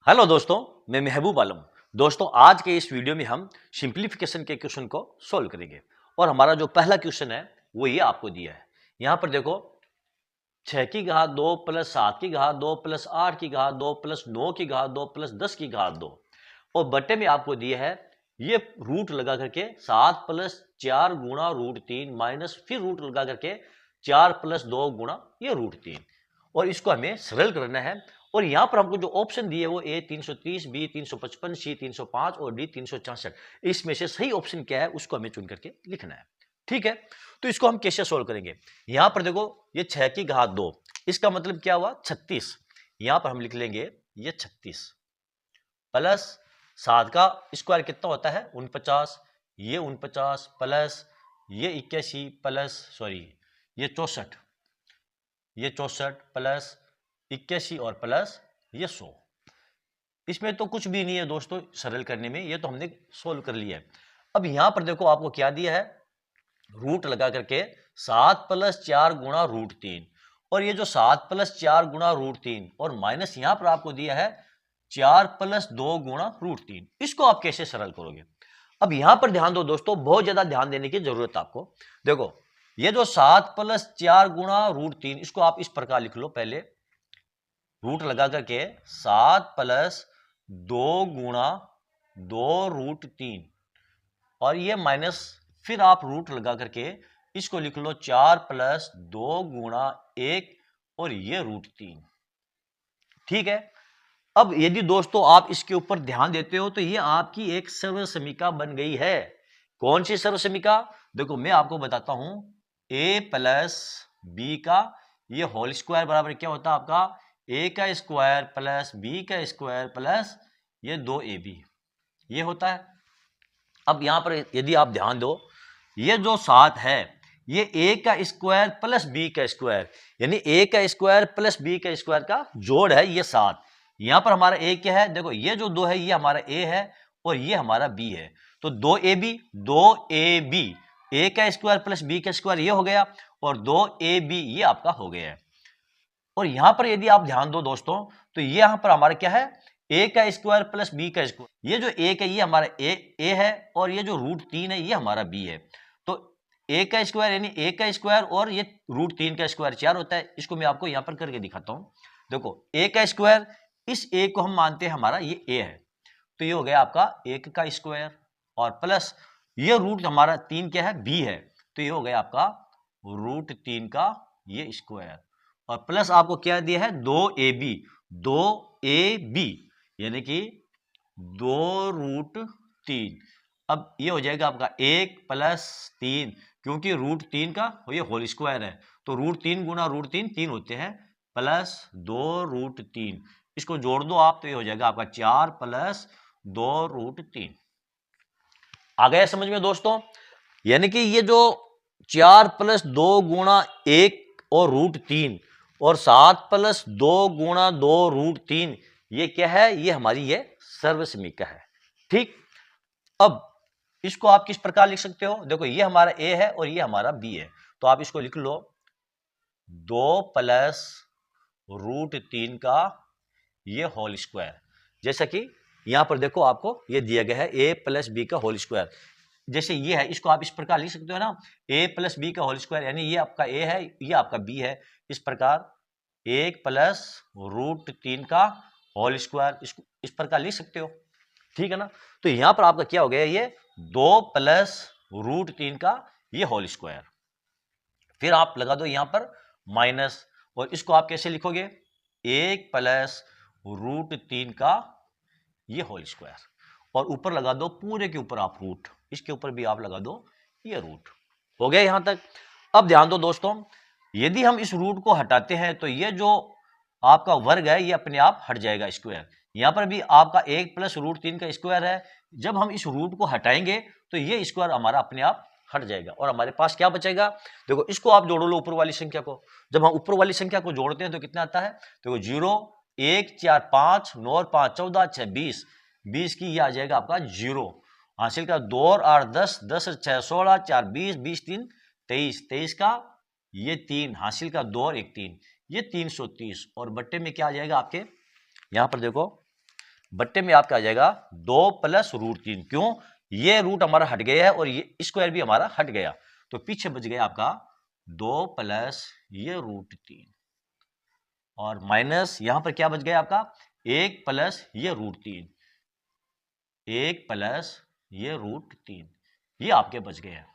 Hello दोस्तों, मैं महबूब आलम। दोस्तों, आज के इस वीडियो में हम सिंप्लीफिकेशन के क्वेश्चन को सॉल्व करेंगे और हमारा जो पहला क्वेश्चन है वो ये आपको दिया है। यहाँ पर देखो 6 की घात 2 प्लस 7 की घात 2 प्लस 8 की घात 2 प्लस 9 की घात 2 प्लस 10 की घात 2 और बट्टे में आपको दिया है ये रूट लगा करके 7 प्लस 4 गुणा रूट 3 माइनस फिर रूट लगा करके 4 प्लस 2 गुणा ये रूट 3 और इसको हमें सरल करना है। और यहां पर हमको जो ऑप्शन दिए वो ए 330, बी 355, सी 305 और डी 366। इसमें से सही ऑप्शन क्या है उसको हमें चुन करके लिखना है। ठीक है, तो इसको हम कैसे सोल्व करेंगे। यहां पर देखो ये 6 की घात 2, इसका मतलब क्या हुआ 36। यहां पर हम लिख लेंगे ये 36 प्लस 7 का स्क्वायर कितना होता है 49, ये 49 प्लस ये 81 प्लस ये 64, ये 64 प्लस 81 और प्लस ये 100। इसमें तो कुछ भी नहीं है दोस्तों सरल करने में, ये तो हमने सोल्व कर लिया है। अब यहां पर देखो आपको क्या दिया है, रूट लगा करके 7 प्लस 4 गुणा रूट 3 और ये जो 7 प्लस 4 गुणा रूट 3 और माइनस यहां पर आपको दिया है 4 प्लस 2 गुणा रूट 3। इसको आप कैसे सरल करोगे। अब यहां पर ध्यान दो दोस्तों, बहुत ज्यादा ध्यान देने की जरूरत है आपको। देखो ये जो 7 प्लस 4 गुणा रूट 3 इसको आप इस प्रकार लिख लो, पहले रूट लगा करके 7 प्लस 2 गुणा 2 रूट 3 और ये माइनस फिर आप रूट लगा करके इसको लिख लो 4 प्लस 2 गुणा 1 और ये रूट 3। ठीक है, अब यदि दोस्तों आप इसके ऊपर ध्यान देते हो तो ये आपकी एक सर्वसमीका बन गई है। कौन सी सर्वसमीका, देखो मैं आपको बताता हूं, a प्लस बी का ये होल स्क्वायर बराबर क्या होता है आपका a का स्क्वायर प्लस b का स्क्वायर प्लस ये 2ab, ये होता है। अब यहां पर यदि आप ध्यान दो, ये जो 7 है ये a का स्क्वायर प्लस b का स्क्वायर यानी a का स्क्वायर प्लस b का स्क्वायर का जोड़ है ये 7। यहां पर हमारा a क्या है, देखो ये जो 2 है ये हमारा a है और ये हमारा b है, तो 2ab a का स्क्वायर प्लस b का स्क्वायर ये हो गया और 2ab ये आपका हो गया है। और यहां पर यदि आप ध्यान दो दोस्तों तो ये यहां पर हमारा क्या है a का स्क्वायर प्लस b का स्क्वायर, ये जो a है ये हमारा a है और ये जो रूट 3 है ये हमारा b है। तो a का स्क्वायर यानी a का स्क्वायर और ये रूट 3 का स्क्वायर 4 होता है। इसको मैं आपको यहां पर करके दिखाता हूं। देखो a का स्क्वायर, इस a को हम मानते हैं हमारा ये a है, तो ये हो गया आपका 1 का स्क्वायर और प्लस ये रूट हमारा 3 क्या है b है, तो ये हो गया आपका रूट 3 का ये स्क्वायर और प्लस आपको क्या दिया है 2ab यानी कि 2 रूट 3। अब ये हो जाएगा आपका 1 प्लस 3, क्योंकि रूट 3 का ये होल स्क्वायर है तो रूट 3 गुना रूट 3 3 होते हैं प्लस 2 रूट 3, इसको जोड़ दो आप तो ये हो जाएगा आपका 4 प्लस 2 रूट 3। आ गया समझ में दोस्तों, यानी कि ये जो 4 प्लस 2 गुणा 1 और रूट 3 और 7 प्लस 2 गुणा 2 रूट 3 ये क्या है, ये हमारी ये सर्वसमीका है। ठीक, अब इसको आप किस प्रकार लिख सकते हो, देखो ये हमारा a है और ये हमारा b है, तो आप इसको लिख लो 2 प्लस रूट 3 का ये होल स्क्वायर। जैसा कि यहां पर देखो आपको ये दिया गया है a प्लस बी का होल स्क्वायर, जैसे ये है इसको आप इस प्रकार लिख सकते हो ना, a प्लस बी का होल स्क्वायर यानी ये आपका a है ये आपका b है। इस प्रकार 1 प्लस रूट 3 का होल स्क्वायर इसको इस प्रकार लिख सकते हो। ठीक है ना, तो यहां पर आपका क्या हो गया, ये 2 प्लस रूट 3 का ये होल स्क्वायर, फिर आप लगा दो यहां पर माइनस और इसको आप कैसे लिखोगे 1 प्लस रूट 3 का ये होल स्क्वायर और ऊपर लगा दो पूरे के ऊपर आप रूट, इसके ऊपर भी आप लगा दो ये रूट। हो गया यहां तक। अब ध्यान दो दोस्तों, यदि हम इस रूट को हटाते हैं तो ये जो आपका वर्ग है ये अपने आप हट जाएगा स्क्वायर, यहां पर भी आपका 1 प्लस रूट 3 का स्क्वायर है। जब हम इस रूट को हटाएंगे तो ये स्क्वायर हमारा अपने आप हट जाएगा और हमारे पास क्या बचेगा, देखो इसको आप जोड़ लो ऊपर वाली संख्या को। जब हम ऊपर वाली संख्या को जोड़ते हैं तो कितना आता है, देखो 0 1 4 5 9 और 5 14 6 20, 20 की ये आ जाएगा आपका 0 हासिल का 2 और 8 10, 10 और 6 16, 4 20, 20 3 23, 23 का ये 3 हासिल का 2 और 1 3, ये 330 और बट्टे में क्या आ जाएगा आपके, यहां पर देखो बट्टे में आपका आ जाएगा 2 प्लस रूट 3। क्यों? ये रूट हमारा हट गया है और ये स्क्वायर भी हमारा हट गया, तो पीछे बच गया आपका 2 प्लस ये रूट 3 और माइनस यहां पर क्या बच गया आपका 1 प्लस ये रूट 3, 1 प्लस ये रूट 3, ये आपके बच गए हैं।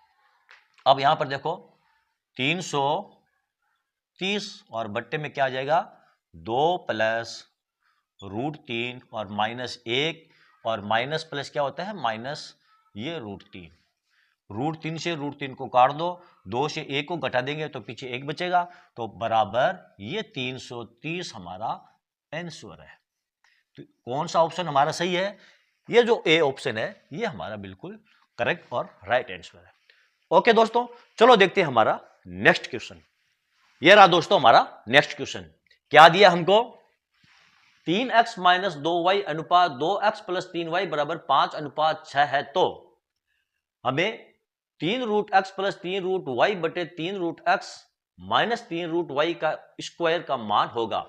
अब यहां पर देखो 330 और बट्टे में क्या आ जाएगा 2 प्लस रूट 3 और माइनस 1 और माइनस प्लस क्या होता है माइनस ये रूट 3। रूट 3 से रूट 3 को काट दो, 2 से 1 को घटा देंगे तो पीछे 1 बचेगा, तो बराबर ये 330 हमारा आंसर है। तो कौन सा ऑप्शन हमारा सही है? ये जो ए ऑप्शन है ये हमारा बिल्कुल करेक्ट और राइट आंसर है। ओके दोस्तों, चलो देखते हैं हमारा नेक्स्ट क्वेश्चन। ये रहा दोस्तों हमारा नेक्स्ट क्वेश्चन। क्या दिया हमको 3x माइनस 2y अनुपात 2x प्लस 3y बराबर 5:6 है, तो हमें 3 root x plus 3 root y बटे 3 root x minus 3 root y का स्क्वायर का मान होगा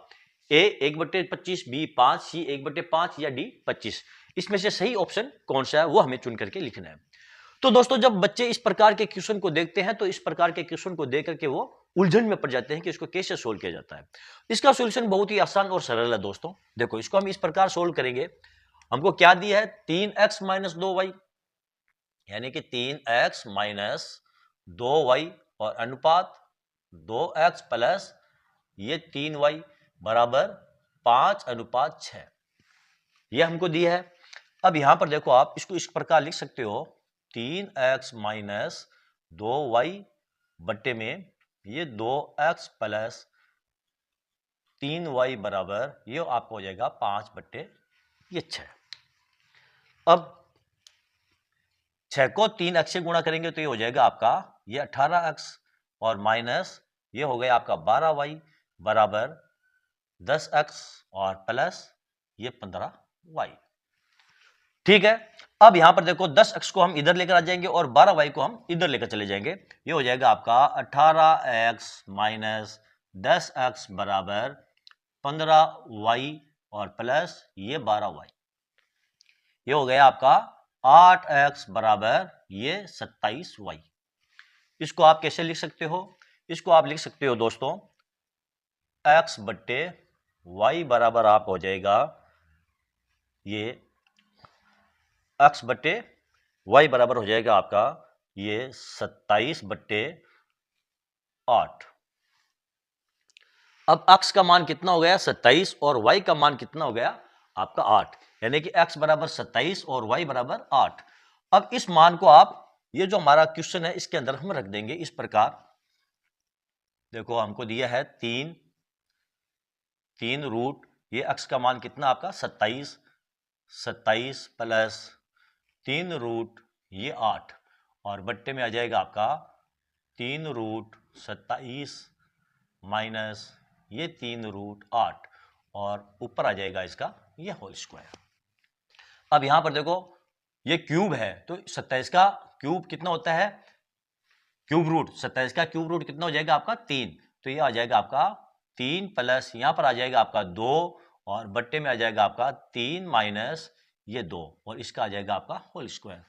ए 1/25, बी 5, सी 1/5 या डी 25। इसमें से सही ऑप्शन कौन सा है वो हमें चुन करके लिखना है। तो दोस्तों जब बच्चे इस प्रकार के क्वेश्चन को देखते हैं तो इस प्रकार के क्वेश्चन को देख करके वो उलझन में पड़ जाते हैं कि इसको कैसे सोल्व किया जाता है। इसका सॉल्यूशन बहुत ही आसान और सरल है दोस्तों। देखो इसको हम इस प्रकार सोल्व करेंगे। हमको क्या दिया है 3x माइनस 2y, यानी कि 3x माइनस 2y और अनुपात 2x प्लस ये 3y बराबर 5:6, यह हमको दिया है। अब यहां पर देखो आप इसको इस प्रकार लिख सकते हो 3x माइनस 2y बट्टे में ये 2x प्लस 3y बराबर ये आपको हो जाएगा 5/6। अब 6 को 3x से गुणा करेंगे तो ये हो जाएगा आपका ये 18x और माइनस ये हो गया आपका 12y बराबर 10x और प्लस ये 15y। ठीक है। अब यहां पर देखो 10x को हम इधर लेकर आ जाएंगे और 12y को हम इधर लेकर चले जाएंगे। ये हो जाएगा आपका 18x माइनस 10x बराबर 15y और प्लस ये 12y। ये हो गया आपका 8x बराबर ये 27y। इसको आप कैसे लिख सकते हो? इसको आप लिख सकते हो दोस्तों x बट्टे y बराबर आप हो जाएगा ये x बट्टे y बराबर हो जाएगा आपका ये 27/8। अब x का मान कितना हो गया 27 और y का मान कितना हो गया आपका 8, यानी कि x बराबर 27 और y बराबर 8। अब इस मान को आप ये जो हमारा क्वेश्चन है इसके अंदर हम रख देंगे इस प्रकार। देखो हमको दिया है 3 रूट ये x का मान कितना आपका 27 प्लस 3 रूट ये 8 और बट्टे में आ जाएगा आपका 3 रूट 27 माइनस ये 3 रूट 8 और ऊपर आ जाएगा इसका ये होल स्क्वायर। अब यहां पर देखो ये क्यूब है तो 27 का क्यूब कितना होता है क्यूब रूट, 27 का क्यूब रूट कितना हो जाएगा आपका 3, तो ये आ जाएगा आपका 3 प्लस यहां पर आ जाएगा आपका 2 और बट्टे में आ जाएगा आपका 3 माइनस ये 2 और इसका आ जाएगा आपका होल स्क्वायर।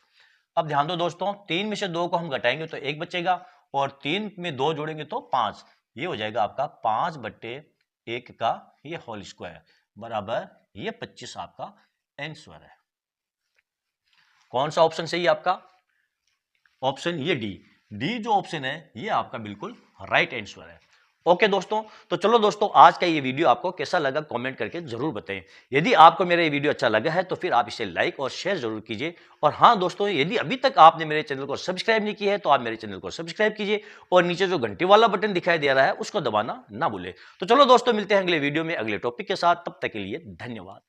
अब ध्यान दो दोस्तों 3 में से 2 को हम घटाएंगे तो 1 बचेगा और 3 में 2 जोड़ेंगे तो 5, ये हो जाएगा आपका 5/1 का ये होल स्क्वायर बराबर ये 25 आपका आंसर है। कौन सा ऑप्शन सही है आपका? ऑप्शन ये डी जो ऑप्शन है ये आपका बिल्कुल राइट आंसर है। ओके दोस्तों, तो चलो दोस्तों आज का ये वीडियो आपको कैसा लगा कमेंट करके जरूर बताएं। यदि आपको मेरा ये वीडियो अच्छा लगा है तो फिर आप इसे लाइक और शेयर जरूर कीजिए। और हाँ दोस्तों, यदि अभी तक आपने मेरे चैनल को सब्सक्राइब नहीं किया है तो आप मेरे चैनल को सब्सक्राइब कीजिए और नीचे जो घंटी वाला बटन दिखाई दे रहा है उसको दबाना ना भूले। तो चलो दोस्तों मिलते हैं अगले वीडियो में अगले टॉपिक के साथ, तब तक के लिए धन्यवाद।